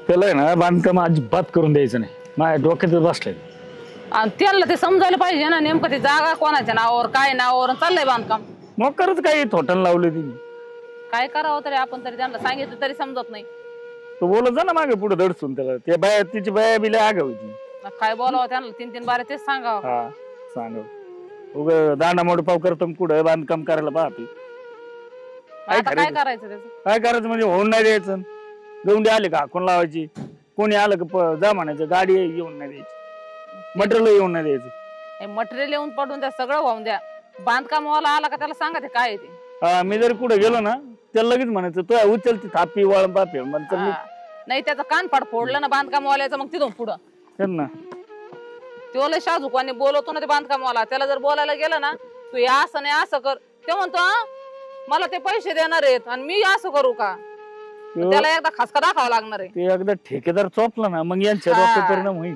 त्याला आहे ना बांधकाम अजिबात करून द्यायचं नाही, माझ्या डोक्यातच बसलंय. आणि त्यांना ते समजायला पाहिजे ना नेमकं ते जागा कोणाच्या नावावर काय नावावर चाललंय बांधकाम. मग करत काही थोटण लावले तिने. काय करावं तरी आपण तरी त्यांना सांगितलं तरी समजत नाही. तो बोलत जा ना मागे पुढे दडसून त्याला. ते बाया तिची बाया बिल्या आग होती. काय बोलावं त्यांना 3-3 बारे तेच सांगावं. हा सांग उग दांडा मोड पाव करतो कुठं बांधकाम करायला पाहते. आता काय करायचं त्याचं? काय करायचं म्हणजे होऊन नाही द्यायचं. गवंडी आले का कोण लावायची, कोणी आलं का जा म्हणायचं. गाडी येऊन नाही द्यायची, मटेरियल येऊन नाही द्यायचं. मटेरियल येऊन पडून द्या, सगळं वाहून द्या. बांधकामवाला आला का त्याला सांगा ते काय ते. हा मी जर कुठे गेलो ना त्याला लगेच म्हणायचं तू उचलती थापी वळण पापी म्हणतो. नाही त्याचं कानफाड फोडलं ना बांधकामवाल्याचं मग तिथून पुढं ना तो लय शाजूकवाने बोलवतो ना ते बांधकामवाला. त्याला जर बोलायला गेलं ना तू हे असं नाही असं कर, ते म्हणतो मला ते पैसे देणार आहेत आणि मी असं करू का. त्याला एकदा खासका दाखवावा लागणार आहे. ते एकदा ठेकेदार चोपला ना मग यांच्या डोक्यात परिणाम होईल.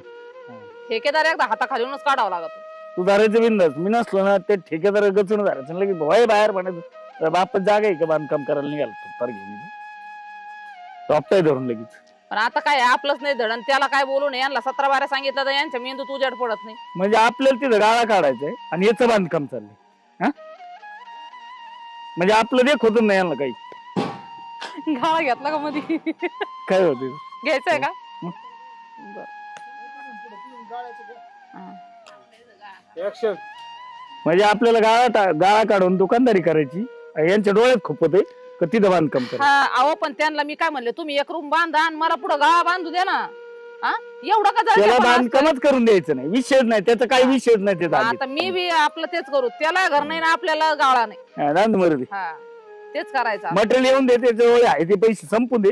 ठेकेदार एकदा हाताखालूनच काढावं लागत. तू धरायचं बिंदास, मी नसलो ना ते ठेकेदार गचून धरायचं लगेच भय बाहेर म्हणायचं बाप जागा आहे का बांधकाम करायला निघाल फार घेऊन टॉपटाय धरून लगेच. पण आता काय आपलंच नाही धड आणि त्याला काय बोलू नये. यांना 17 बारा सांगितलं तर यांच्या मेंदूत उजेड पडत नाही. म्हणजे आपल्याला तिथं गाळा काढायचंय आणि याचं बांधकाम चाललंय. हा म्हणजे आपलं देख होत नाही यांना काही. गाळा घेतला का मध्ये काय होत घ्यायचंय का? म्हणजे आपल्याला गाळा काढून दुकानदारी करायची. यांच्या डोळ्यात खूप होते का तिथं बांधकाम करा. अहो पण त्यांना मी काय म्हणले तुम्ही एक रूम बांधा आणि मला पुढे गाळा बांधू दे ना. एवढं का त्याला बांधकामच करून द्यायचं नाही, विषयच नाही त्याचा काही विषयच नाही. त्याचा आता मी बी आपलं तेच करू. त्याला घर नाही ना आपल्याला गाळा नाही. तेच करायचं. मटेरियल येऊन दे त्याच्याजवळ आहे ते पैसे संपून दे,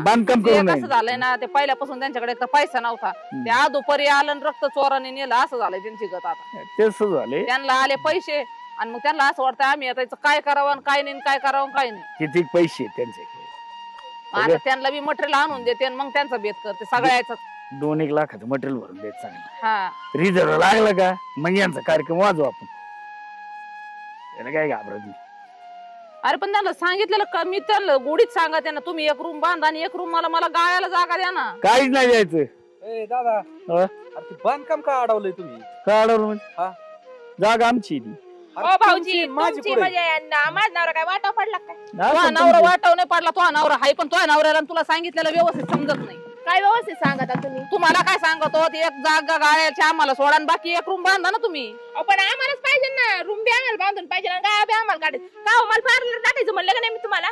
बांधकाम करून. असं झालंय ना ते पहिल्यापासून त्यांच्याकडे एक तर पैसा नव्हता. ते आदोपरी आलं रक्त चोराने नेलं असं झालंय त्यांची गत. आता तेच झाले त्यांना आले पैसे आणि मग त्यांना असं वाटतं आम्ही आता काय करावं काय नाही, काय करावं काय नाही. किती पैसे त्यांचे. आता त्यांना बी मटेरियल आणून देते आणि मग त्यांचा बेत करते सगळ्याच. 2-1 लाखाचं मटेरियल भरून द्यायचं चांगलं. रिझर्व लागलं का मग यांचा कार्यक्रम वाजवू आपण. त्याला काय घाबरत. अरे पण त्यांना सांगितलेलं मी त्यांना गोडीत सांगा त्यांना तुम्ही एक रूम बांधा आणि एक रूम मला गाळ्याला जागा द्या ना. काहीच नाही द्यायचं. दादा बांधकाम का अडवलंय तुम्ही? का अडवलं म्हणजे जागा आमची. भाऊजी तुमची म्हणजे माझा नवरा काय वाटाव पडला काय? तो नवरा वाटाव नाही पडला. तो नवरा हाय पण तो नवऱ्याला तुला सांगितलेलं व्यवस्थित समजत नाही. काय व्यवस्थित सांगता तुम्ही? तुम्हाला काय सांगतो एक जागा गाळ्याची आम्हाला सोडा आणि बाकी एक रूम बांधा ना तुम्ही. पण आम्हालाच पाहिजे ना रूम बी आम्हाला बांधून पाहिजे ना गाळा बी आम्हाला काढायचं का. मला पार्लर टाकायचं म्हणलं का नाही मी तुम्हाला.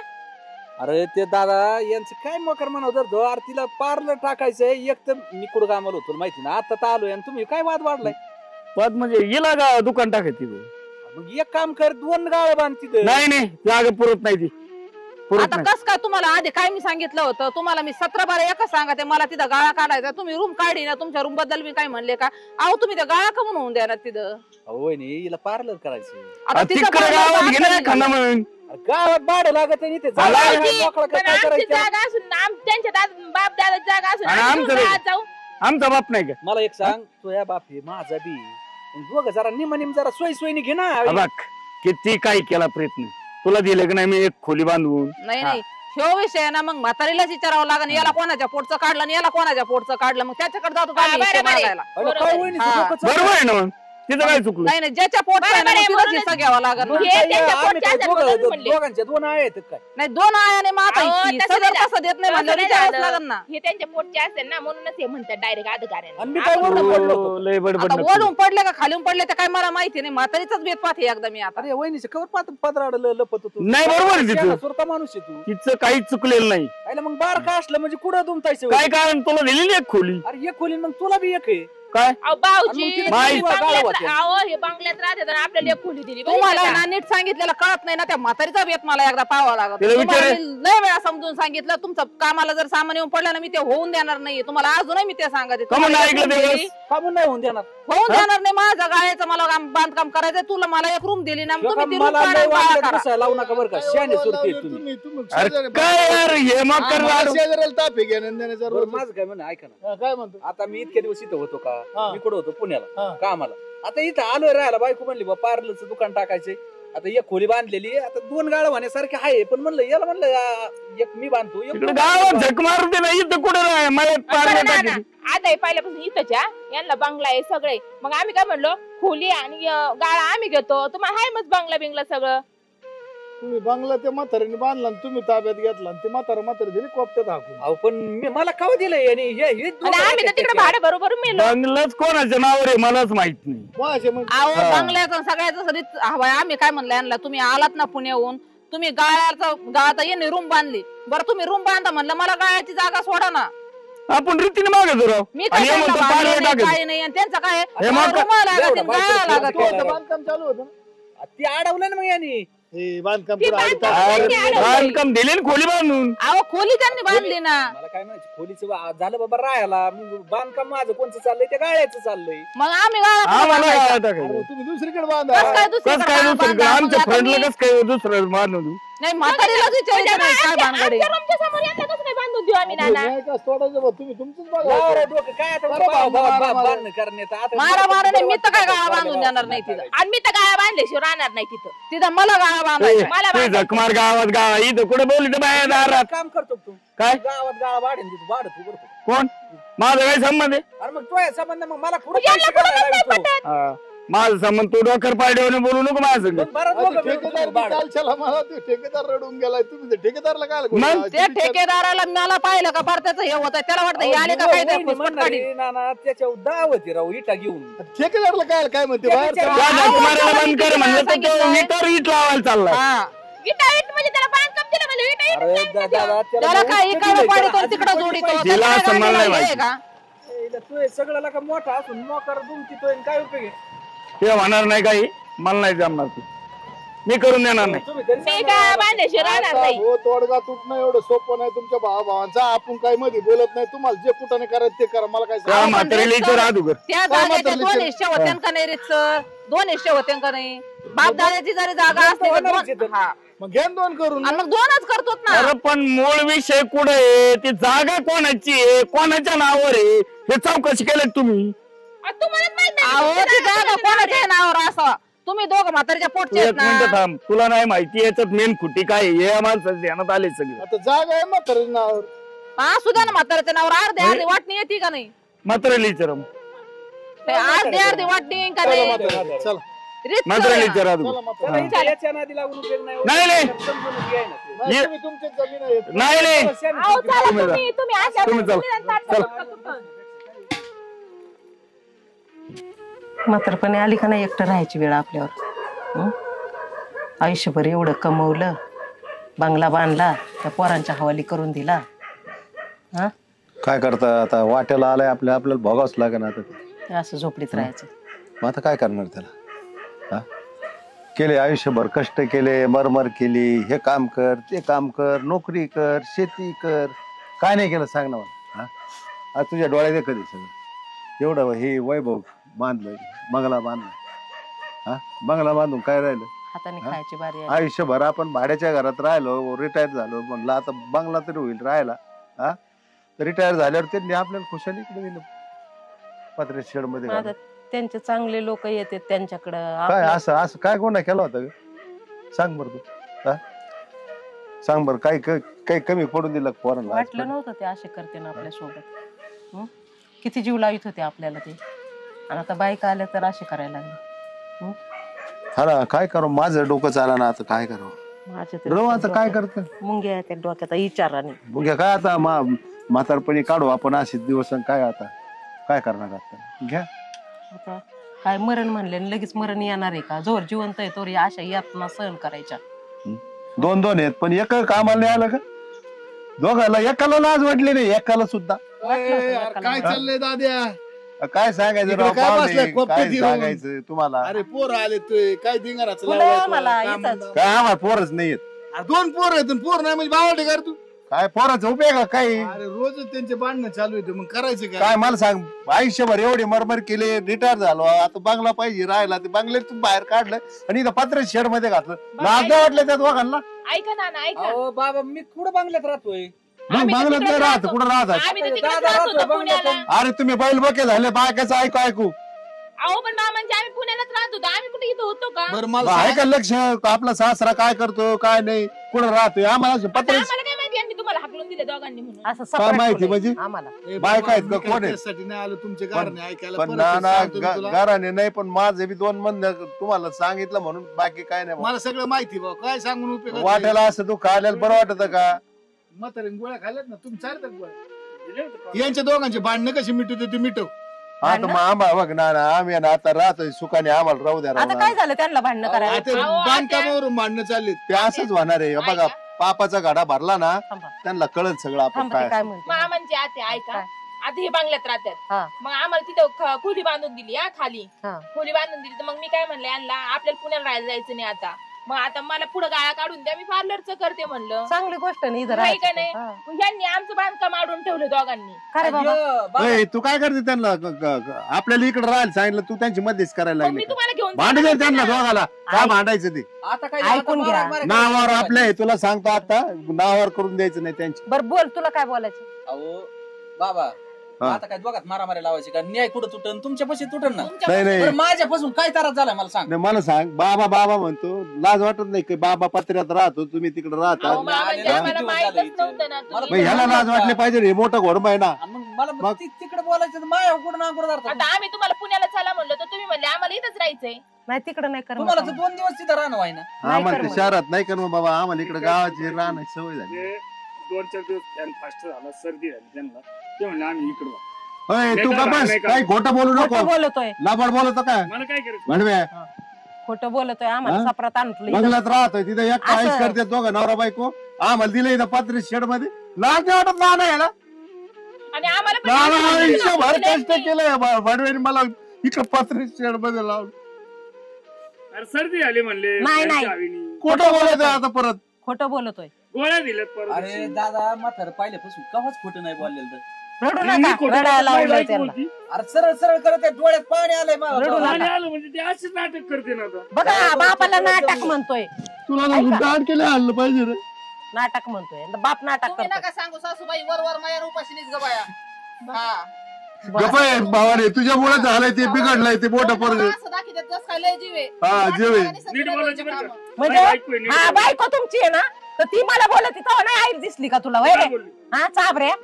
अरे ते दादा यांचं काय मकर म्हणत आरतीला पार्लर टाकायचंय. एक तर मी कुठं कामाला होतो माहिती ना, आता तर आलोय आणि तुम्ही काय वाद वाढलाय. वाद म्हणजे गेला का दुकान टाकायचं. मग एक काम कर 2 गाळा बांध तिथे. नाही जागा पुरत नाही ती. आता कस काय तुम्हाला आधी काय मी सांगितलं होतं तुम्हाला मी 17 बारा एकच सांगा मला तिथं गाळा काढायचा. तुम्ही रूम काढी ना तुमच्या रूम बद्दल मी काय म्हणले का. अहो तुम्ही त्या गाळा का म्हणून द्या ना तिथं. होय नाही हिला पार्लर करायचं. गावात भाडं लागत आहे जागा असून त्यांच्या बाप दादा जागा असून आमचा बाप नाही का. मला एक सांग तुझ्या बाप आहे माझा बी दोघं जरा निम जरा सोयीने घे ना. किती काय केला प्रयत्न तुला दिलं की नाही मी एक खोली बांधून. नाही ह्यो विषय ना मग म्हातारीलाच विचारावं लागेल. याला कोणाच्या पोटचं काढलं आणि याला कोणाच्या पोटचं काढलं मग त्याच्याकडे जातो बरोबर आहे ना. मग तिथं काय चुकलं नाही ज्याच्या पोटचा घ्यावा लागेल. दोघांच्या 2 आहेत काय नाही 2 आयाने तसं देत नाही म्हणलं विचारावंच लागेल ना. हे त्यांच्या पोटचे असेल ना म्हणूनच हे म्हणतात डायरेक्ट अधिकाऱ्यांना. वरून पडले का खालून पडले तर काय मला माहिती नाही. म्हातारीचाच बेत पाहते एकदा मी आता. अरे वहिनीचे कवर पदराडलं लपत होतो. नाही बरोबर स्वतः माणूस आहे तू. तिचं काहीच चुकलेलं नाही. मग बार का असलं म्हणजे कुठं दुमतायचं काय कारण तुला दिलेली एक खोली. अरे एक खोली मग तुला बी एक आहे काय. भाऊजी हे बंगल्यात राहतात आपल्याला एक खोली दिली. तुम्हाला ना नीट सांगितलेलं कळत नाही ना. त्या म्हातारीचा बेत मला एकदा पाहावा लागत. लय वेळा समजून सांगितलं तुमचं कामाला जर सामान येऊन पडलं ना मी ते होऊन देणार नाहीये. तुम्हाला अजूनही मी ते सांगते नाही होऊन देणार. होऊन देणार नाही. माझ्या गाळ्याचं मला बांधकाम करायचं. तुला मला एक रूम दिली ना लावू नका बरं का. शहाणे सुरते तुम्ही. माझं काय म्हणणं ऐका ना. काय म्हणतो आता मी इतक्या दिवस इथं होतो का. मी कुठं होतो पुण्याला कामाला. आता इथं आलोय राहायला. बायको म्हणली बा पार्लरचं दुकान टाकायचंय आता एक खोली बांधलेली आता 2 गाळ होण्यासारखे आहे पण म्हणलं याला म्हणलं एक मी बांधतो एक इकडे तू गावात बांधतो. झक मारून दे नाही इथं कुठं नाही मळ्यात पार्ले टाकीत. आता हे पहिल्यापासून इथंच यांना बंगला आहे सगळे मग आम्ही काय म्हणलो खोली आणि गाळा आम्ही घेतो तुम्हाला हाय मग बंगला बिंगला सगळं तुम्ही बंगला त्या म्हाताऱ्याने बांधला आणि तुम्ही ताब्यात घेतला आणि ते म्हातारा दिली कोपत्यात हाकून. अहो पण मला कवा दिलंय यांनी हे आणि आम्ही तर तिकडे भाडे बरोबर मिळलो बंगलाच कोणाच्या नावावर आहे मलाच माहित नाही. माझे म्हणजे अहो हा. बंगल्याचं सगळ्याच रीत हवाय आम्ही काय म्हणलं यांना तुम्ही आलात ना पुण्याहून तुम्ही गाळात येणे रूम बांधली बरं तुम्ही रूम बांधा म्हणलं मला गाळ्याची जागा सोडा ना आपण रीतीने मागतो राव मी आणि हे काय म्हणतो त्यांना पार्ले भांडे नाही, टाकीत. काही नाही आणि त्यांचं काय हे मग रूम लागत एवढं गाळा बांधतो, लागत बांधतो. बांधकाम चालू होतं ना. ती अडवलं ना मग यांनी हे बांधकाम ते पुढं आधी बांधकाम टाकलं. त्यांनी अडवलं. बांधकाम दिले ना खोली बांधून. अहो खोली त्यांनी बांधली ना मला काय म्हणायचं खोलीचं झालं बाबा राहायला मग बांधकाम माझं कोणचं चाललंय ते गाळ्याचं चाललंय मग आम्ही गाळा हा कुठं मला बांधायचा? गाळा टाकायचं. अरे तुम्ही दुसरीकडे कसं बांधा काय कस दुसरीकडे काय गाळा दुसरं बांधा? आमच्या मग आता फ्रंटला मी- कस काय दुसरं बांधून नाही म्हातारीलाच विचारायचं नाही काय भानगडी आमच्या रूमच्या समोर यांना कसं काय बांधून देऊ आम्ही नाना नाही का सोडायचं बा, तुम्ही तुमचंच बघा. यावर डोकं काय आता अरे बाबा, बांधणं करण्यात आता मारा मारा नाही मी तर काय गाळा बांधून देणार नाही तिथं आणि मी तर गाळा बांधल्याशिवाय राहणार नाही तिथं तिथं मला गाळा बांधायचा मला ते बांधायचं. झकमार गावात गावा इथं कुठे बोलली तर बाहेर दारात काम करतो तू काय गावात गाळा वाढेन तू वाढत तू करतो कोण माझा काय संबंध आहे अरे मग तो संबंध मग मला पुढे यांना कुठं कसं नाही पटत? हा. माझा संबंध तू डोकर पाड्यावर बोलू नको माझं आता ठेकेदार बी काल चला मला ते ठेकेदार रडून गेलाय तुम्ही ते ठेकेदारला काय मग ते ठेकेदाराला मला पाहिलं का फार त्याचं हे होत त्याला वाटतं हे आले का काय ते फुसफुस काढी. त्याच्या दावती राहू इटा घेऊन ठेकेदारला काय म्हणते बाहेर त्या चला. त्या झकमाराला बंद कर म्हणलं तर तो मीटर इट लावायला चाललाय. हा विटा विट म्हणजे त्याला बांधकाम दिलं म्हणजे विटा विट अरे नाही का दादा त्याला काय इकडं पाडतो तिकडं जोडीतो तिला त्याला काय असं मला नाही गाळा माहिती. का तू सगळं का मोठा असून मोकार दुमतीतोय काय उपयोग आहे? ते होणार नाही काही मला नाही जमणार ते मी करून देणार नाही. तुम्ही तरी मी सांगा काय मला. बांधल्याशिवाय राहणार आता नाही हो तोडगा तुटणं एवढं सोपं नाही तुमच्या भावांचा आपण काही मध्ये बोलत नाही तुम्हाला जे कुठं करायचं ते करा मला काय त्या सांगा. म्हातारीला राहतो कर त्या जागेच्या 2 हिस्से होत्या का नाही रे सर 2 हिस्से होत्या का नाही बाप दादाची जरी जागा असते तर होणारच 2 आहे. हा मग घ्या ना 2 करून आणि मग 2च करतोत ना अरे पण मूळ विषय कुठे आहे ती जागा कोणाची आहे कोणाच्या नावावर आहे हे चौकशी केलं तुम्ही. आणि तुम्हालाच माहित नाही अहो का ती तुमच्या जागा जागेत कोणाच्या नावावर असं तुम्ही दोघं म्हातारीच्या तू पोटचे एक आहेत मिनिट ना थांब तुला नाही माहिती याच्यात मेन खुटी काय आहे? हे माणसाचं ध्यानात आले सगळं. आता जागा आहे म्हातारी नावावर हा सुद्धा ना म्हातारीच्या नावावर अर्धी वाटणी येते का नाही म्हातारीला विचार ते अर्धी वाटणी का चला नाही म्हातारी, चला रीत म्हातारीला करा. विचार चला म्हातारी. चला, याच्या नादी लागून उपयोग नाही. नाही, नाही. समजूनच घ्याय ना तू. नाही, ये. तुम्ही तुमच्याच जमीन आहे. नाही नाही अहो, चला तुम्ही जा. तुम्ही अशा तुम्ही चला. तुम्ही नंतर- म्हातारपणे आली का नाही एकटं राहायची वेळ आपल्यावर हं? आयुष्यभर एवढं कमवलं बंगला बांधला त्या पोरांच्या हवाली करून दिला हा काय करता आता वाट्याला आलाय आपल्याला भोगावंच लागेल आता ते. असं झोपडीत राहायचं मग आता काय करणार त्याला हा केले आयुष्यभर कष्ट केले मरमर केली हे काम कर ते काम कर नोकरी कर शेती कर काय नाही केलं सांग ना मला हा आज तुझ्या डोळ्यात आहे कधी सगळं एवढं हे वैभव बांधलं बंगला बांधला हा बंगला बांधून काय राहिलं हाताने हा? खायची बारी आली. आयुष्यभर आपण भाड्याच्या घरात राहिलो रिटायर झालो म्हणलं आता बंगला तरी होईल राहायला हा रिटायर झाल्यावर त्यांनी आपल्याला खुशाली इकडे दिलं पत्रे शेड मध्ये मग आता घालून. त्यांचे चांगले लोक येतात त्यांच्याकडं काय आपलं- असं असं काय गुन्हा केला होता ग? सांग बरं तू हा सांग बरं काही कमी पडून दिलं का पोरांना वाटलं नव्हतं ते असे करते ना आपल्या सोबत हं? किती जीव लावित होते आपल्याला ते आणि आता बायका आल्या तर असे करायला लागले हं? हा ना काय करू माझं डोकं चाला ना आता काय करू माझ्या तर रो आता काय डोक्यात करत मुंग्या त्या डोक्यात विचाराने बघ्या काय आता म्हातारपणी काढू आपण असे दिवस आणि काय आता काय करणार आता घ्या आता काय मरण म्हणले आणि लगेच मरण येणार आहे का जोर जिवंत आहे तोर या अशा यातना सहन करायच्या 2-2 आहेत पण एक कामाला नाही आलं का दोघाला एकाला लाज वाटली नाही एकाला सुद्धा वाटलं होतं ए, यार, एकाला. काय चाललंय दाद्या काय सांगायचं इकडे राव काय पाहुणे, बसलाय कोपऱ्यात काय येऊन? सांगायचं तुम्हाला अरे पोर आले तू काय धिंगाराचं फुलं लावलंय तू? मला काम इथंच. धंदा. काय आम्हाला पोरच नाहीयेत अरे 2 पोर आहेत आणि पोर नाही म्हणजे बावटे कर तू काय पोराचा उपयोग आहे काय अरे रोजच त्यांचे भांडणं चालू येते मग करायचं काय मला सांग आयुष्यभर एवढी मरमर केली रिटायर झालो आता बंगला पाहिजे राहायला ते बंगल्यातून बाहेर काढलं आणि इथं पत्र शेड मध्ये घातलं लाज नाही वाटलं त्या दोघांना ऐका ना ऐका अहो बाबा मी कुठं बंगल्यात राहतोय मग आम्ही तर बंगल्यात नाही तिकडेच राहत राहतो. कुठं राहत आम्ही तर तिकडेच दादा राहत राहतोय होतो पुण्याला अरे तुम्ही बैल बके झाले बायकाचं ऐकू ऐकू अहो पण मामांचे आम्ही पुण्यालाच राहत होतो, आम्ही कुठे इथं होतो का? बरं मला आहे का लक्ष आपला सासरा काय करतो काय नाही कुठं राहतोय आम्हाला आता पत्र आम्हाला काय माहिती यांनी तुम्हाला हाकलून दिले दोघांनी म्हणून? असं काय separate माहिती ठेवलंय म्हणजे? आम्हाला ए, बायका आहेत बाबा, का? मी कोण आहे? त्यासाठी नाही आलो तुमच्या घराने ऐकायला. पण परत नाना सांगतो मी तुला. घराने नाही पण माझे बी 2 म्हणणं तुम्हाला सांगितलं म्हणून बाकी काय नाही मला सगळं माहिती भाऊ, काय सांगून उपयोग वाटायला असं तू खायला बरं वाटत का? म्हातारे गोळ्या खाल्ल्यात ना तुम्ही, चालतात गोळ्या. यांच्या दोघांची भांडणं कशी मिटवते ते मिटव. आता मग आम्हाला बघ ना आम्ही आहे ना आता राहतोय सुखाने आम्हाला राहू द्या आता राहू काय झालं त्यांना भांडणं करायला? आता अहो, बांधकामावरून भांडणं चाललीत. ते असंच होणार आहे बघा पापाचा गाडा भरला ना थांबा. त्यांना कळत सगळं आपण थांबा, ते काय काय म्हणते? मामांचे आते ऐका, काय? आता हे बांगल्यात हा. राहतात, मग आम्हाला तिथं खोली बांधून दिली हा खाली, हा. खोली बांधून दिली. तर मग मी काय म्हणलं यांना, आपल्याला पुण्याला राहायला जायचं नाही आता, मग आता मला पुढे गाळा काढून द्या, मी पार्लरचं करते म्हणलं. चांगली गोष्ट नाही इथं नाही का राहायचं. नाही? हा. मग यांनी आमचं बांधकाम अडून ठेवलं दोघांनी. खरे बाबा अय्यो, बाबा. ए, तू काय करते त्यांना आपल्याला इकडे राहायला सांगितलं तू त्यांची मध्येच करायला मग लागली मी का? तुम्हाला घेऊन भांडू दे जाणार त्यांना ना. दोघाला काय भांडायचं ते आता काय ऐकून घ्या. नावावर आपलं आहे तुला सांगतो आता नावावर करून द्यायचं नाही त्यांची बर बोल, तुला काय बोलायचं? अहो बाबा, हा. आता काय दोघात मारामारी लावायची का? न्याय कुठं तुटन? तुमच्यापाशी तुटन ना. नाही नाही बरं, माझ्यापासून काय त्रास झालाय मला सांग. नाही, मला सांग बाबा बाबा म्हणतो लाज वाटत नाही की बाबा पत्र्यात राहतो तुम्ही तिकडे राहता अहो, मामांचे हा? आम्हाला माहीतच नव्हतं ना मग तुम्ही. ह्याला लाज वाटली पाहिजे हे मोठं घोडम आहे ना आणि मग मला मग? तिकडे बोलायचं तर माया कुठं नांगूर धरतात. आता आम्ही तुम्हाला पुण्याला चला म्हणलं तर तुम्ही म्हणले आम्हाला इथंच राहायचंय. नाही तिकडे नाही कर तुम्हाला तर 2 दिवस तिथं राहणं व्हाय ना. आम्हाला ते कर मग. शहरात नाही कर मग बाबा आम्हाला इकडे गावाची राहण्याची सवय झाली 2-4 दिवस फॅन फास्ट झाला, सर्दी झाली त्यांना, ते म्हणले आम्ही इकडं जाऊ. अय, तू नाही का का, बस नाही का. काही खोटं बोलू नको खोटं बोलतोय, लाबाड बोलतो काय मला काय करायचं? म्हणवे खोटं बोलतोय. आम्हाला हा? सापरात आणलं इथं. बंगल्यात राहतोय तिथे एक असं. काहीच करते दोघं नवरा बायको आम्हाला दिलं इथं पत्रे शेड मध्ये लाज नाही वाटत ना याला आणि आम्हाला पण नाना इथं आयुष्यभर दिलंय कष्ट नाही. केलंय भडवेने मला इकडं पत्रे शेड मध्ये लावलं अरे सर्दी झाली म्हणले नाही, नाही. फॅनच्या हवेनी. खोटं बोलायचं आता परत खोटं बोलतोय. गोळ्या दिल्यात परत. अरे दादा, म्हातारं पहिल्यापासून कवाच खोटं नाही बोललेलं तर. रडू मी नका, खोटं रडायला बोलत नाही, लावलंय बायको त्यांना. होती. अरे सरळ सरळ करत आहे, डोळ्यात पाणी आलंय मला. रडू नका. आणि आलं म्हणजे ते असेच नाटक करते ना आता. बघा बापाला नाटक म्हणतोय, तुला गाड केलं आणलं पाहिजे रे नाटक म्हणतोय. बाप नाटक तुम्ही करतोय. नका सांगू सासूबाई, वर माझ्या उपाशीनीच ग बाया. हा. गपाय भावाने तुझ्यामुळे झालंय ते बिघडलंय ते मोठं पोरग असं दाखवतात जसं काय लय जीव आहे. हा जीव आहे नीट बोलायचं बरं का? म्हणजे बायको आहे, नीट हा बोलायचं. बायको तुमची आहे ना, तर ती मला बोलत तेव्हा नाही आई दिसली का तुला? वय काय रे बोलली? हा चाबऱ्या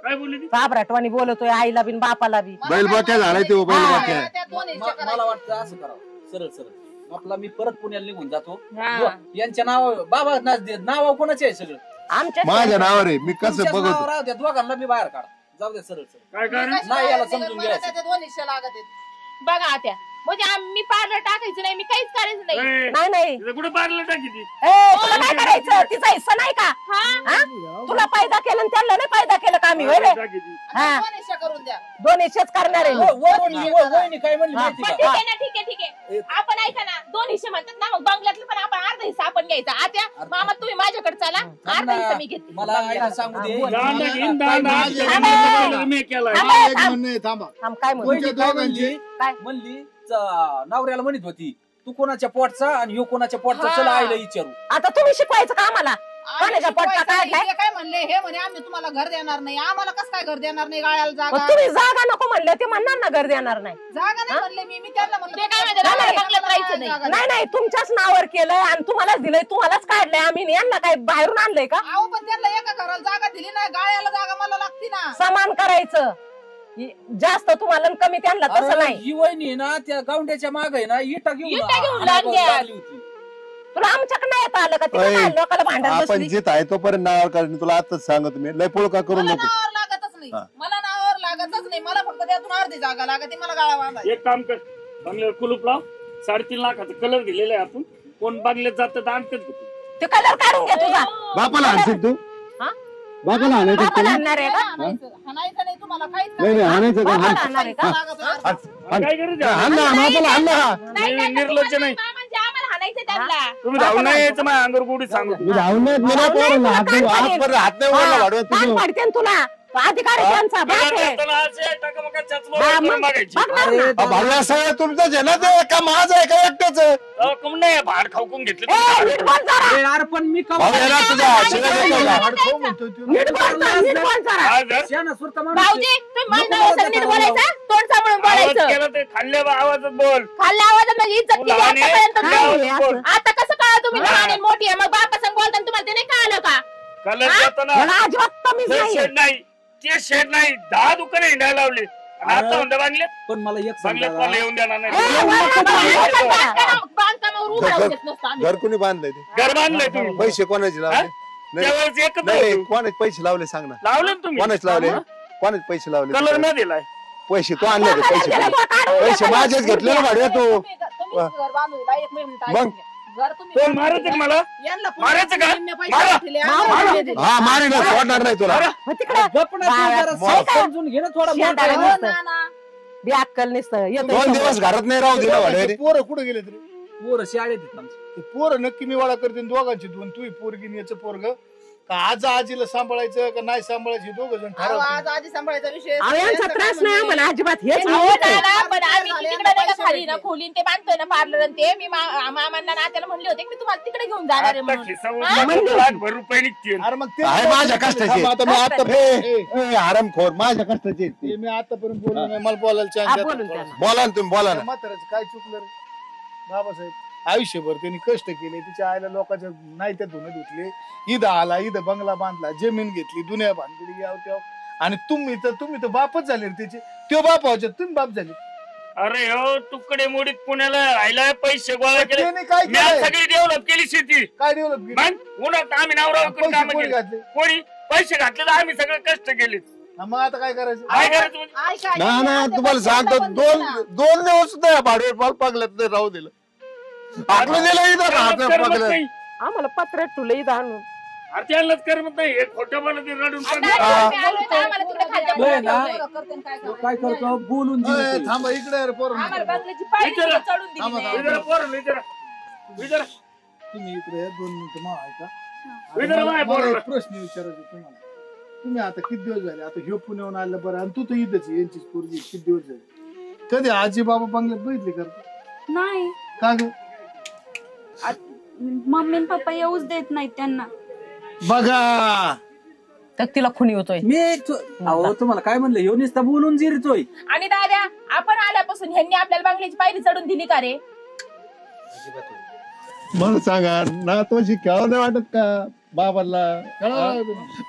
काय बोलली ती? चाबराटवाणी बोलतोय आईला बिन बापाला बी. मला बैल काय बाक्या झालाय ते बैल हा. बाक्या त्या दोन्ही मला वाटतं असं करावं, सरळ सरळ आपला मी परत पुण्याला निघून जातो. हा. यांच्या नाव बाबा नाव कोणाचे आहे सगळं? आमच्या माझ्या नावावर आहे मी कसं तुमच्याच बघतो नावावर राहू द्या, दोघांना मी बाहेर काढा. जाऊ द्या सरळ सरळ. काय कारण? नाही, याला समजून घ्यायचं. त्या दोन्ही लागत आहेत. बघा आत्या, म्हणजे मी पार्लर टाकायचं नाही, मी काहीच करायचं नाही. ए, नाही नाही तिथं कुठं पारलं टाकी ती? ए, तुला काय करायचं? तिचा हिस्सा नाही का? हा? हा? तुला फायदा केला आणि त्यांना नाही फायदा केला का आम्ही? वय रे टाकी ती. हा. आणि दोन्ही करून द्या. दोन शेच करणार आहे मी. वहिनी काय म्हणली माहिती पण का? ठीक आहे ना, ठीक आहे, ठीक आहे. आपण ऐका ना, 2 हिस्से म्हणतात ना, मग बंगल्यातलं पण आपण अर्धा हिस्सा आपण घ्यायचा. आत्या मामा तुम्ही माझ्याकडे चला, अर्धा हिस्सा मी घेते. मला आईला सांगू दे. बोल. दांडा घेईन, दांडा. थांबा. दांडा मी केलाय. थांबा. मला एक म्हणणं आहे, थांबा. थांब, काय म्हणतो? वहिनी काय म्हणली? काय? म्हणली नवऱ्याला म्हणत होती तू कोणाच्या पोटचा आणि ह्यो कोणाच्या पोटचा, हा. चला आईला विचारू. आता तुम्ही शिकवायचं का आम्हाला? कोणाच्या पोटचा शिकवायचं नाही. काढलाय? हे काय म्हणले, हे म्हणे आम्ही तुम्हाला घर देणार नाही. आम्हाला कसं काय घर देणार नाही? गाळ्याला मग जागा तुम्ही जागा नको म्हणले ते म्हणणार ना घर देणार नाही. जागा नाही म्हणले मी त्यांना म्हणलं ते काय म्हणते, तुम्हाला आम्हाला बंगल्यात राहायचं नाही. जागा नाही नाही तुमच्याच नावावर केलंय आणि तुम्हालाच दिलंय, तुम्हालाच काढलंय. आम्ही यांना काय बाहेरून आणलंय का? अहो पण त्यांना एका घराला जागा दिली नाही, गाळ्याला जागा मला लागती ना. समान करायचं. जास्त तुम्हाला आणि कमी त्यांना तसं अरे, नाही. ही वहिनी आहे ना त्या गावंड्याच्या माग आहे ना इटा घेऊन इटा घेऊन हाणायला लागल्या. लागली होती. तुला आमच्याकडे नाही येता आलं का? ओय, तिकडे लोकांना भांडण आपण बसली. जित आहे तोपर्यंत नावावर करायचं तुला आताच सांगतो मी लय पोळ का करू मला नको नावावर लागतच नाही. हा. मला नावावर लागतच नाही. मला फक्त त्यातून अर्धी जागा लागते, मला गाळा बांधायचा. एक काम कर, बंगल्यावर कुलूप लाव. 3.5 लाखाचा कलर दिलेला आहे आपण. कोण बंगल्यात जात तर आणतेच घेतो. ते कलर काढून घे तुझा. बापाला आणशील तू हा? बापाला आणायचं बापाला आणणार आहे का? हाणायचं नाही तुम्हाला काहीच नाही नाही आणायचं का बापाला आणणार आहे का? काय करायचं? हाण ना बापाला हाण ना नाही, नाही, निर्लज्ज तुम्हाला नाही. मामांचे आम्हाला हाणायचं त्यांना. तुम्ही धावून नाही यायचं माझ्या अंगावर गोडी सांगू. मी धावून नाही गेलो धावून नाही, पोराला. तुला हात कान नाही- पाडीन. हात वर हात नाही वळला हा, वाढवत कान तुझं. पाडते ना तुला. अधिकार आहे त्यांचा बाप कलर आहे. देताना असे टकमकाच्याच हा, मोहर करून मग मागायची. बघणार अरे ना. दादा, भावड्या सगळं तुमचंच आहे ना ते का माझं आहे का एकट्याच आहे अहो, कम नाही भाड खाऊकून घेतले ए, नीट बोल जरा. अरे यार पण मी का भावड्याला तुझा शिव्या देतो का? भाड खाऊ म्हणतोय तू. नीट बोल जरा, नीट बोल जरा. शाना सुरता माणूस आहे. भाऊजी तुम्ही माझं नाव असं नीट बोलायचं, तोंड सांभाळून आवाज बोलायचं. केला ते खाल्ल्या आवाजात बोल. खाल्ल्या आवाजात माझी इज्जत केली लहान आहे, आतापर्यंत खाल्ल्या तुम्ही. आवाजात बोल. आता कसं कळलं तुम्ही हा. लहान आणि मोठी आहे? मग बापा संग बोलताना तुम्हाला ते नाही कळलं का? कलर हा? देताना याला अजिबात तमीज ते नाही. शेड नाही, ते शेड नाही, 10 दुकाने हिंडायला लावले. आणि आता म्हणता बांगले पण मला एक सांग बांगल्यात दादा. मला येऊन देणार ए, नाही. बांधकामावर उभं राहू देत नसतो आम्ही. घर कोणी बांधलंय ते घर बांधलंय तुम्ही. पैसे कोणाचे लावले नाही त्यावेळेस एकच नाही होतं. कोणाचे पैसे लावले सांग ना लावलं ना तुम्ही कोणाचे लावले कोणाचे पैसे लावले कलर नाही दिलाय. पैसे तू आणले होते पैसे पैसे माझेच घेतले ना भाडव्या तू तुम्ही घर बांधून दिला, एक मिनिट मग? ऐकून घ्या. घर तुम्ही तो मारायचं का मला? यांना मारायचं का? निम्मे पैसे मारा. दिले, आम्हाला दिले. हा मारी ना सोडणार नाही तुला मग तिकडे गप ना तू जरा मग. समजून घे ना थोडा शेंडा मोठा आहे. आहे. हो ना, ना. बी अक्कल नसतं येतो 2 दिवस घरात नाही राहू दिला भाडव्या ते पोरं कुठे गेले तरी पोरं शाळेत आहेत आमची. ते पोरं नक्की निवाडा करतील दोघांची दोन तू पोरगी याचं पोरग का आज आजीला सांभाळायचं का नाही सांभाळायचं दोघ जण अहो, आज ठरवतील. आधी सांभाळायचा विषय अहो, यांचा त्रास नाही आम्हाला अजिबात हेच अहो, नव्हतं. नाना, पण आम्ही झाले, तिकडे नाही का पैसे खाली ना भेटले. खोलीन ते बांधतोय ना पार्लर आणि ते मी मामांना नात्याला म्हणले होते की मी तुम्हाला तिकडे घेऊन जाणार आहे आता म्हणून. खिसावर हा? लाखभर रुपये निघतील. अरे मग ते आहे माझ्या कष्टाचे. थांब आता मी आता हरामखोर माझ्या कष्टाचे आहेत ते. ते मी आतापर्यंत बोललो नाही मला बोलायला हा, चान्स बोलून त्यांना. बोला ना तुम्ही बोला ना म्हाताऱ्याचं काय चुकलं रे बाबासाहेब आयुष्यभर त्यांनी कष्ट केले तिच्या आईला लोकांच्या नाही त्या धुणं धुतले ईद आला ईद बंगला बांधला जमीन घेतली दुनिया बांधली याव त्याव आणि तुम्ही तर बापच झाले रे त्याचे तो बाप व्हायचे तुम्ही बाप झाले अरे हो तुकडे मोडीत पुण्याला राहिला पैसे गोळा केले. त्याने काय मी आज केलं सगळी डेव्हलप केली शेती. काय डेव्हलप केलं मग उन्हात आम्ही नावराव करून पैसे काम कोणी केली. घातले कोणी पैसे घातले तर आम्ही सगळे कष्ट केले. हा, मग आता काय करायचं काय करायचं म्हणजे? ऐका, ना ना यांनी तुम्हाला आता सांगतो बंद केलं ना. दोन दिवस सुद्धा भाडवे पाल पगल्यात नाही राहू दिलं आपलं दिलं इथं करमत पगल्यात नाही. आम्हाला पत्र ठुलं इथं आणून अरे त्यांनाच करमत नाही. हे खोटं बोलत ते रडून आणि पडलं. आम्ही आलोय तर आम्हाला तिकडे खालच्या होय खोलीत ना? ठेवलंय. करते काय तो करायचं? काय करतो बोलून अय, दिलं थांबा इकडे यार पोरं. आम्हाला बंगल्याची पायरी विचारा. चढून दिली थांबा, नाही. विचारा पोरं, विचारा. विचारा. तुम्ही इकडे या, 2 मिनिटं मग ऐका विचारा मला माझ्या मला पोराला. एक प्रश्न विचारायचा तुम्हाला तुम्ही आता किती दिवस झाले आता ह्यो पुण्याहून आलं बरं आणि तू तर इथंच आहे, यांचीच पोरगी किती दिवस झाले कधी आजी बाबा बंगल्यात बघितले करता नाही का ग मम्मी आणि पप्पा येऊच देत नाहीत त्यांना. बघा तर तिला खुनी होतोय. अहो तुम्हाला काय म्हणलं ह्यो नुसता बोलून जिरतोय. आणि दादा आपण आल्यापासून ह्यांनी आपल्याला बंगल्याची पायरी चढून दिली का रे? मला सांगा नातवाशी खेळावं नाही वाटत का बाबाला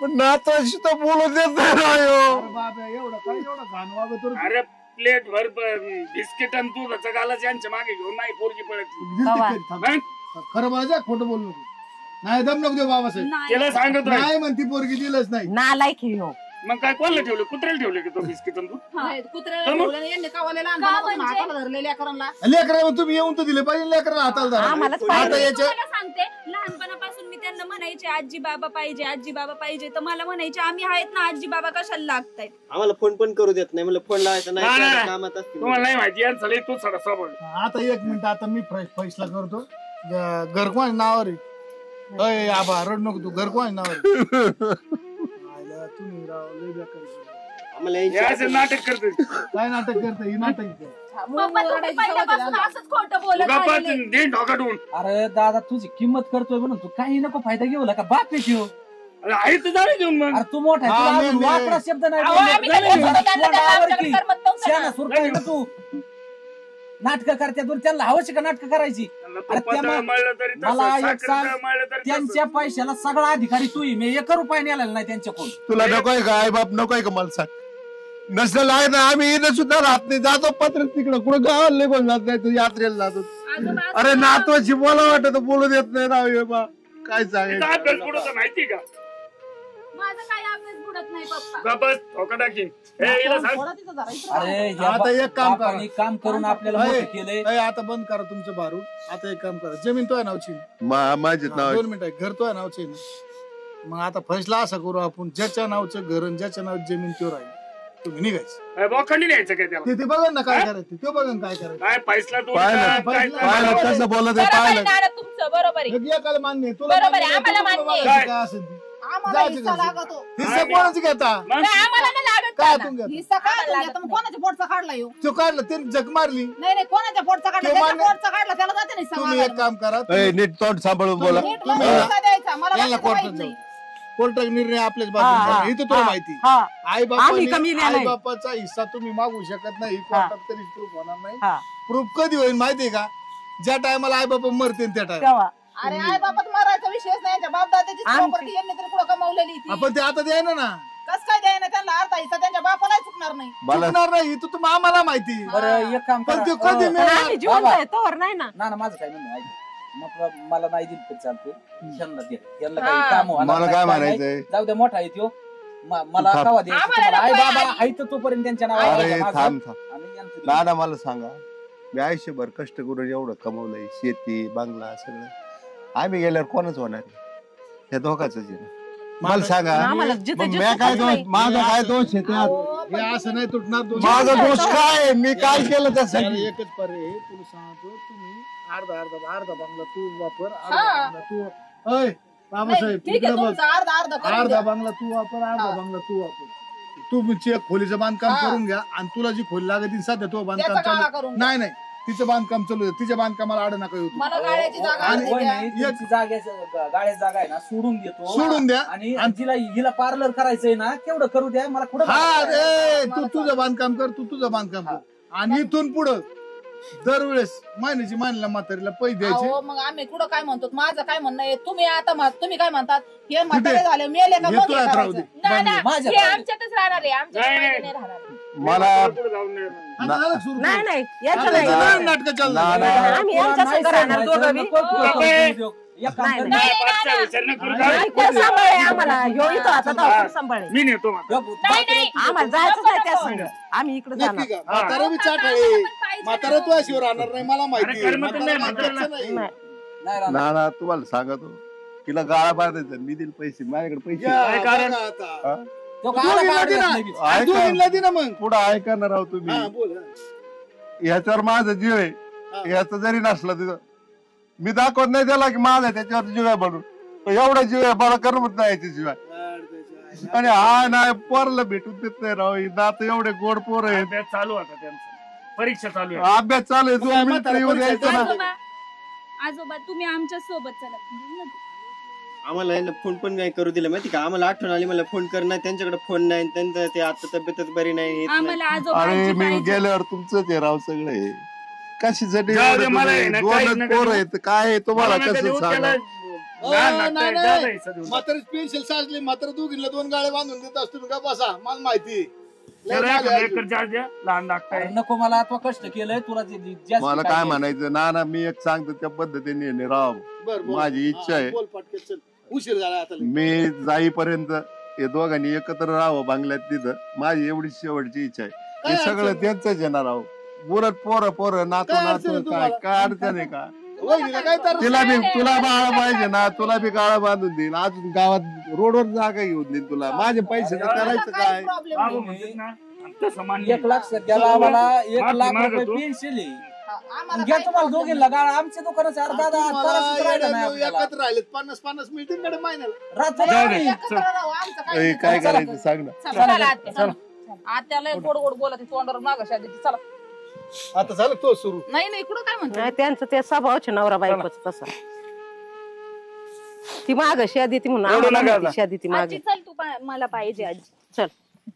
पण नातवाशी तर बोलू देत नाही ना ह्यो. बाबा एवढं काय एवढं घाण वागतो रे? अरे प्लेट भर बिस्किट आणि दुधाचं गालाच यांच्या मागे घेऊन नाही पोरगी पळत. दिलते कधी? थांब. मग खरं माझ्या खोटं बोलू नको नाही दम नको देऊ बाबासाहेब नाही त्याला सांगत राहील. नाही म्हणती पोरगी दिलंच नाही नालायक आहे ह्यो. मग काय कोणाला ठेवले कुत्र्याला ठेवले की तो बिस्किट आणि दूध? नाही, कुत्र्याला तर मग? ठेवलं आणि यांनी कावालेला का अंधारापासून म्हणजे? हाताला धरलेल्या लेकरांना. लेकरा तुम्ही येऊन तर दिले पाहिजे लेकराला हाताला धरा. आम्हालाच आता पाहिजे. याच्या तुम्हाला सांगते लहानपणापासून मी त्यांना म्हणायचे आजी बाबा पाहिजे आजी बाबा पाहिजे तर मला म्हणायचे आम्ही आहेत ना आजी बाबा कशाला लागतायत. आम्हाला फोन पण करू देत नाही मला फोन लावायचा नाही, नाही नाही. कामात असतील तुम्हाला नाही माहिती यांचा लई तू सडा स्वभाव. आता 1 मिनिट आता मी फैसला करतो घरकोण नावावर आहे. अय आबा रड नको तू घरकोण नावावर आहे. आयला तुम्ही राव लय बेकार आहे. आम्हाला हे यांची असं नाटक करते. काय नाटक करता ही नाटक आहे. पप्पा तुम्ही पहिल्यापासून असंच खोटं बोलत आलेले. दिन ढोकाटून. अरे दादा तुझी किंमत करतोय म्हणून तू काही नको फायदा घेऊ का बाप आहे घेऊ. अरे आहे तर जाऊ घेऊन मग. अरे तू मोठा आहे, हा, तुला मी- अजून मी- वाकडा शब्द नाही अहो, बोलले. आम्ही त्यांना नाही, सोडून त्यांना तोंडावर आमच्याकडे की. करमत नव्हतं शहाणा ना. सुरता ना तू नाटक करते दोन त्यांना हवंच का नाटक करायची. त्यांना अरे तुपाचं त्या मळलं तरी तसं, मला एक साखरेचं सांग, मळलं तरी तसं. त्यांच्या पैशाला सगळा अधिकारी तू मी 1 रुपया नेला नाही त्यांच्याकडून. तुला नकोय का आई बाप नकोय का मला सांग नसलं आहे ना आम्ही इथं सुद्धा राहत नाही जातो पत्र तिकडं कुठं गावाला निघून जात नाही तू यात्रेला जातो आजोबा अरे नातवाची बोला वाटत बोलू देत नाही ना हे बा काय इथं अभ्यास सांगायचं पुढं माहिती का? माझा काही अभ्यास बुडत नाही पप्पा. का बस ठोका टाकीन. हे हिला सांग. थोडा तिथं धरायचं. अरे ह्या आता एक काम करा. बापाने काम करून आपल्याला अय, मोठं केलंय. अय, आता बंद करा तुमचं बारूद आता एक काम करा जमीन तो नावची माझेच नाव 2 मिनिट घर तो नावचे ना मग आता फैसला असा करू आपण ज्याच्या नावचं घर आणि ज्याच्या नाव जमीन तो राहील तुम्ही निघायचं हे बोखंडी न्यायचं काय त्याला? ते बघा ना काय करायचं ते बघा ना काय करायचं काय पैसला तू पाहिलं, काय पाहिलं. कसं बोलत आहे बरोबर आहे पाहिलं नाना तुमचं बरोबर आहे. एकाला मान्य आहे. तुला बरोबर आहे, मान्य आम्हाला तुला मान्य आहे. मान्य आहे, काय असेल ते. जा हिस्सा तिकडे. लागतो. हिस्सा कोणाच घेता नाही, आम्हाला नाही लागत काय दादा. तुम्ही घेता? हिस्सा काय घेता? मग कोणाच्या पोटचा काढला येऊ? तो काढला ते जग मारली. नाही कोणाच्या पोटचा काढला? ते त्याच्या मान्य- पोटचा काढला त्याला जाते नाही तुम्ही एक काम करा ए, नीट तोंड सांभाळून बोला. नीट मग हिस्सा द्यायचा. मला याला बाकीचं माहित कोर्टात नाही. कोर्टात निर्णय आपल्याच बाजूने इथं तुला माहिती हा आई आम्ही कमी बापा नाही. आई बापाचा हिस्सा तुम्ही मागू शकत नाही कोर्टात कधीच प्रूफ होणार नाही हा. प्रूफ कधी होईल माहितीये का ज्या टायमाला आई बापा मरतील त्या टायमा तेव्हा अरे आई बापात मारायचा विषयच नाही. यांच्या बाप दादाची प्रॉपर्टी यांनी तरी कुठं कमवलेली ती. आपण ते आता द्यायना ना कस काय द्यायना त्यांना अर्धा हिस्सा त्यांच्या बापाला चुकणार नाही. मला चुकणार नाही तो तुम्ही आम्हाला माहिती बरं एक काम पण करा. ते कधी अं, मिळणार? आम्ही जिवंत आहे तोवर नाही ना. ना ना माझं काय म्हणणं आहे, ऐक. मला नाही दिलं तरी चालते यांना दे. यांना हा. काही काम होणार मला नाही, काय नाही. म्हणायचंय जाऊ दे मोठा आहे त्यो मला थांब. कवा द्यायचं आम्हाला तुम्हाला? आई नको बाबा आहे. आहे तर तोपर्यंत त्यांच्या नावावर अरे आहे माझं. थांब थांब आणि यांचं दे. नाना मला सांगा मी आयुष्यभर कष्ट करून एवढं कमवलंय शेती बंगला सगळं आम्ही गेल्यावर कोणच होणार आहे? हे धोकाच आहे ना मला सांगा आम्हाला मग जिथे मी काय दोष माझा काय दोष आहे त्यात? हे असं नाही तुटणार दोष. माझा दोष काय आहे? मी काय केलं त्यासाठी त्याला एकच पर्याय आहे, तुला सांगतो तुम्ही अर्धा बंगला तू वापर अर्धा हा. बंगला तू अय बाबासाहेब नाही, ठीक आहे इकडे बघ तुमचा अर्धा करून अर्धा द्या. बंगला तू वापर अर्धा हा. बंगला तू वापर तुमची एक खोलीचं बांधकाम हा. करून घ्या आणि तुला जी खोली लागत सध्या तो बांधकाम त्याचा गाळा चालू करून घ्या. नाही तिचं बांधकाम चालू आहे तिच्या बांधकामाला आड नका येऊ मला गाड्याची जागा आणि- अर्धी होय द्या. नाही, तुमची गाड्याची जागा आहे ना सोडून देतो सोडून द्या आणि हिला पार्लर करायचंय ना केवढं करू द्या मला कुठं हा रे तू तुझं बांधकाम कर तू तुझं बांधकाम कर आणि इथून पुढं दरवेळेस महिन्याला म्हातारीला पैसे द्यायचे अहो, मग आम्ही कुठं काय म्हणतो माझं काय म्हणणं आहे तुम्ही आता तुम्ही काय म्हणतात हे म्हातारे झाले मेले का हे मग तुला हे राहू दे करायचं. नाही ना, माझ्या हे ताब्यात. आमच्यातच राहणार आहे आमच्या नाही, ताब्यात नाही. नाही राहणार. मला पुढे जाऊन नाही. आता झालं सुरू. नाही नाही याचं आता नाही सगळं नाटकं चाललं ना, ना. आम्ही यांच्या संग राहणार दोघं बी. एक काम कर, नाही, पाचचा विचार न करू नाही, जाऊ. कोण सांभाळे आम्हाला ह्यो इथं आता तो सांभाळे मी नेतो मग नाही, नाही. आम्हाला जायचं नाही त्या संग आम्ही इकडे नक्की जाणार का म्हातारा बी चाटाळे म्हातारा तू अशी राहणार नाही मला माहिती अरे, कर्म तर नाही, म्हातारा म्हातारा नाही. नाही. नाही राहणार. नाना तुम्हाला सांगतो तिला गाळा बांधायचा मी दिल पैसे माझ्याकडे पैसे या, काय कारण? बघा आता. हा? तो गावाला दोघींना गावाला दे ना. नाही बी. आणि दोघींना दे ना मग पुढं ऐकणार आहोत तुम्ही हा, बोल, हा. ह्याच्यावर माझा जीव आहे ह्याचा जरी नसला तिथं मी दाखवत नाही त्याला की माझा त्याच्यावर जीव आहे म्हणून पण एवढा जीव आहे मला करमत नाही याच्याशिवाय आणि हा नाही पोरला भेटून देत नाही राव ही नातं एवढे गोड पोर आहेत अभ्यास चालू होता त्यांचा परीक्षा चालू आहे अभ्यास चालू आहे काय दोन म्हातारा मिनिटं येऊन परीक्षा यायचं ना आजोबा आजोबा तुम्ही आमच्या सोबत चला आम्हाला यांना फोन पण नाही करू दिला माहिती का आम्हाला आठवण आली मला फोन करणार त्यांच्याकडे फोन नाही त्यांचं ते आता तब्येतच बरी नाही हेच नाही. आम्हाला आजोबा अरे आजी मी पाहिजे. गेल्यावर तुमचंच आहे राव सगळे कशासाठी जाऊ दे, एवढं मला आहे तुम्ही? ना, काहीच दोनच नका पोर देऊ. आहेत काय आहे तुम्हाला मला नका कसं देऊ, सांगा त्याला लहान लागतंय, नाही, जादा नाही. हिस्सा देऊ. म्हातारी पेन्सिल साजली मात्र दोघींना 2 गाळे बांधून देत असतो तुम्ही का बसा मला माहिती लय त्याला झाले एखादं अजून. एकर चार्ज द्या लहान लागताय अरे नको मला आता कष्ट केलंय तुला जास्त मला काय म्हणायचं नाना मी एक सांगतो त्या पद्धतीने आहे, राव बर, बोल. माझी इच्छा हा, आहे. बोल पटकन चल उशीर झाला आता लय. मी जाईपर्यंत हे दोघांनी एकत्र राहावं बांगल्यात तिथं माझी एवढी शेवटची इच्छा आहे काय हे सगळं अडचण? त्यांचंच येणार राव बुरत पोरं नातू काय अडचण नातू आहे काय तुम्हाला? काय अडचण आहे का वहिनीला काय तर तिला बी तुला बाळा पाहिजे ना तुला बी गाळा बांधून देईल अजून गावात रोडवर जागा घेऊन देईल तुला माझे पैसे तर करायचं काही काय प्रॉब्लेम बाबू नाही. म्हणतात ना तसं मान्य 1 लाख सध्याला आम्हाला 1 माफी लाख मागतो. रुपये पेन्शिल आहे आम्हाला घ्या काही तुम्हाला problem दोघींना गाळा आमच्या दुकानाचं अर्धा तुम्हाला राहिलं नाही येड्या आपल्याला. एकत्र राहिले 50-50 मिळतील कडे महिन्याला रात्र जाऊ दे. नाही. एकत्र राहू, आमचं काही ए, नाही. काय चला, करायचं सांग ना चला, चला, आत्या. चला. आत्याला गोड गोड बोलत तोंडावर माग शादी चला आता झालं तो सुरू नाही नाही इकडं काय म्हणतो नाही त्यांचं ते स्वभावच नवरा बायकोच तसा ती माग शादी ती म्हणून एवढं आम्हाला नका म्हणते शादी ती माग आजी चल तू मला पाहिजे आजी चल